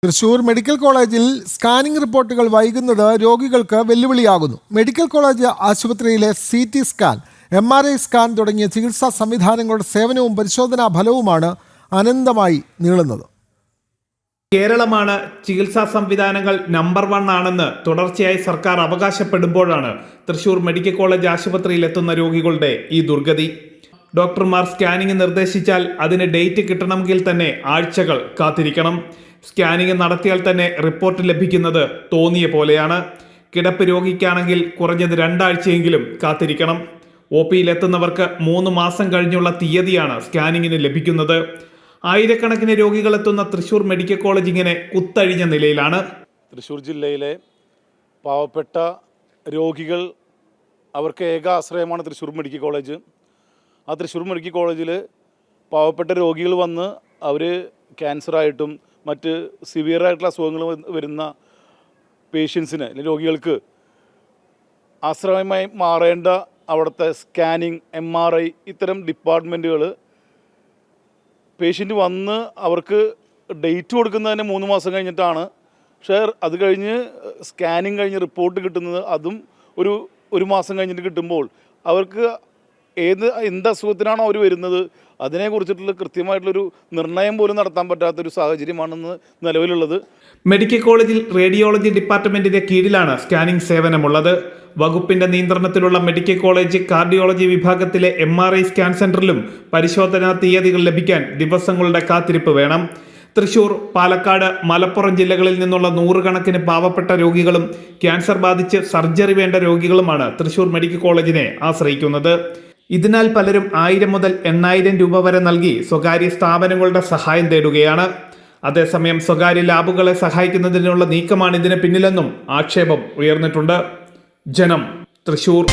Thrissur medical കോളേജിൽ scanning റിപ്പോർട്ടുകൾ വൈകുന്നത് രോഗികൾക്ക് വെല്ലുവിളിയാകുന്നു. മെഡിക്കൽ കോളേജ് ആശുപത്രിയിലെ CT സ്കാൻ, MRI സ്കാൻ തുടങ്ങിയ ചികിത്സാ സംവിധാനങ്ങളുടെ സേവനവും പരിശോധനാ ഫലവുമാണ് അനന്തമായി നീളുന്നത്. കേരളമാണ് ചികിത്സാ സംവിധാനങ്ങൾ നമ്പർ 1 ആണെന്ന് തുടർച്ചയായി സർക്കാർ അവകാശപ്പെടുമ്പോഴാണ് തൃശൂർ മെഡിക്കൽ കോളേജ് ആശുപത്രിയിൽ എത്തുന്ന രോഗികളുടെ ഈ ദുർഗതി. ഡോക്ടർമാർ സ്കാനിംഗ് നിർദ്ദേശിച്ചാൽ അതിന് ഡേറ്റ് കിട്ടണമെങ്കിൽ തന്നെ ആഴ്ചകൾ കാത്തിരിക്കണം. സ്കാനിംഗ് നടത്തിയാൽ തന്നെ റിപ്പോർട്ട് ലഭിക്കുന്നത് തോന്നിയ പോലെയാണ്. കിടപ്പ് രോഗിക്കാണെങ്കിൽ കുറഞ്ഞത് 2 ആഴ്ചയെങ്കിലും കാത്തിരിക്കണം. OPയിലെത്തുന്നവർക്ക് 3 മാസം കഴിഞ്ഞുള്ള തീയതിയാണ് സ്കാനിങ്ങിന് ലഭിക്കുന്നത്. ആയിരക്കണക്കിന് രോഗികൾ എത്തുന്ന തൃശൂർ മെഡിക്കൽ കോളേജ് ഇങ്ങനെ കുത്തഴിഞ്ഞ നിലയിലാണ്. തൃശൂർ ജില്ലയിലെ പാവപ്പെട്ട രോഗികൾ അവർക്ക് ഏക ആശ്രയമാണ് തൃശൂർ മെഡിക്കൽ കോളേജ്. ആ തൃശൂർ മെഡിക്കൽ കോളേജിൽ പാവപ്പെട്ട രോഗികൾ വന്ന് അവർ ക്യാൻസറായിട്ടും മറ്റ് സിവിയറായിട്ടുള്ള അസുഖങ്ങൾ വരുന്ന പേഷ്യൻസിന് അല്ലെങ്കിൽ രോഗികൾക്ക് ആശ്രയമായി മാറേണ്ട അവിടുത്തെ സ്കാനിങ്, MRI ഇത്തരം ഡിപ്പാർട്ട്മെൻറ്റുകൾ പേഷ്യൻ്റ് വന്ന് അവർക്ക് ഡേറ്റ് കൊടുക്കുന്നതിന് 3 മാസം കഴിഞ്ഞിട്ടാണ്. പക്ഷേ അത് കഴിഞ്ഞ് സ്കാനിങ് കഴിഞ്ഞ് റിപ്പോർട്ട് കിട്ടുന്നത് അതും ഒരു മാസം കഴിഞ്ഞിട്ട് കിട്ടുമ്പോൾ അവർക്ക് എന്ത് അസുഖത്തിനാണോ അവർ വരുന്നത് അതിനെക്കുറിച്ചിട്ടുള്ള കൃത്യമായിട്ടുള്ളൊരു നിർണയം പോലും നടത്താൻ പറ്റാത്തൊരു സാഹചര്യമാണെന്ന് നിലവിലുള്ളത്. മെഡിക്കൽ കോളേജിൽ റേഡിയോളജി ഡിപ്പാർട്ട്മെന്റിന്റെ കീഴിലാണ് സ്കാനിംഗ് സേവനമുള്ളത്. വകുപ്പിന്റെ നിയന്ത്രണത്തിലുള്ള മെഡിക്കൽ കോളേജ് കാർഡിയോളജി വിഭാഗത്തിലെ MRI സ്കാൻ സെന്ററിലും പരിശോധനാ തീയതികൾ ലഭിക്കാൻ ദിവസങ്ങളുടെ കാത്തിരിപ്പ് വേണം. തൃശൂർ, പാലക്കാട്, മലപ്പുറം ജില്ലകളിൽ നിന്നുള്ള 100 കണക്കിന് പാവപ്പെട്ട രോഗികളും ക്യാൻസർ ബാധിച്ച് സർജറി വേണ്ട രോഗികളുമാണ് തൃശൂർ മെഡിക്കൽ കോളേജിനെ ആശ്രയിക്കുന്നത്. ഇതിനാൽ പലരും 1000 മുതൽ 8000 രൂപ വരെ നൽകി സ്വകാര്യ സ്ഥാപനങ്ങളുടെ സഹായം തേടുകയാണ്. അതേസമയം സ്വകാര്യ ലാബുകളെ സഹായിക്കുന്നതിനുള്ള നീക്കമാണ് ഇതിന് പിന്നിലെന്നും ആക്ഷേപം ഉയർന്നിട്ടുണ്ട്. ജനം, തൃശൂർ.